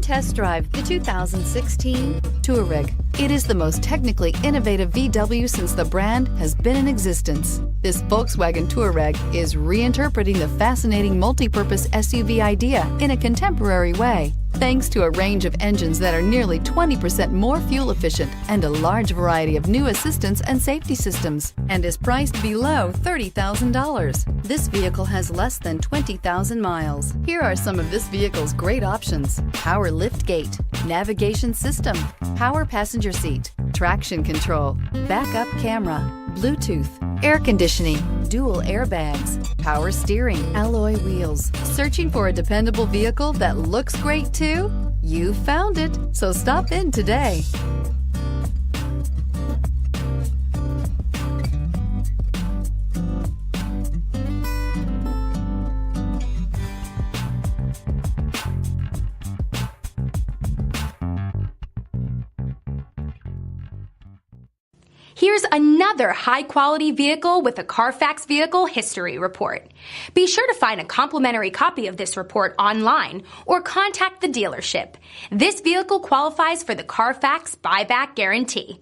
test drive the 2016 Touareg. It is the most technically innovative VW since the brand has been in existence. This Volkswagen Touareg is reinterpreting the fascinating multi-purpose SUV idea in a contemporary way, thanks to a range of engines that are nearly 20% more fuel efficient and a large variety of new assistance and safety systems, and is priced below $30,000. This vehicle has less than 20,000 miles. Here are some of this vehicle's great options: power liftgate, navigation system, power passenger seat, traction control, backup camera, Bluetooth, air conditioning, dual airbags, power steering, alloy wheels. Searching for a dependable vehicle that looks great too? You found it, so stop in today. Here's another high-quality vehicle with a Carfax Vehicle History Report. Be sure to find a complimentary copy of this report online or contact the dealership. This vehicle qualifies for the Carfax Buyback Guarantee.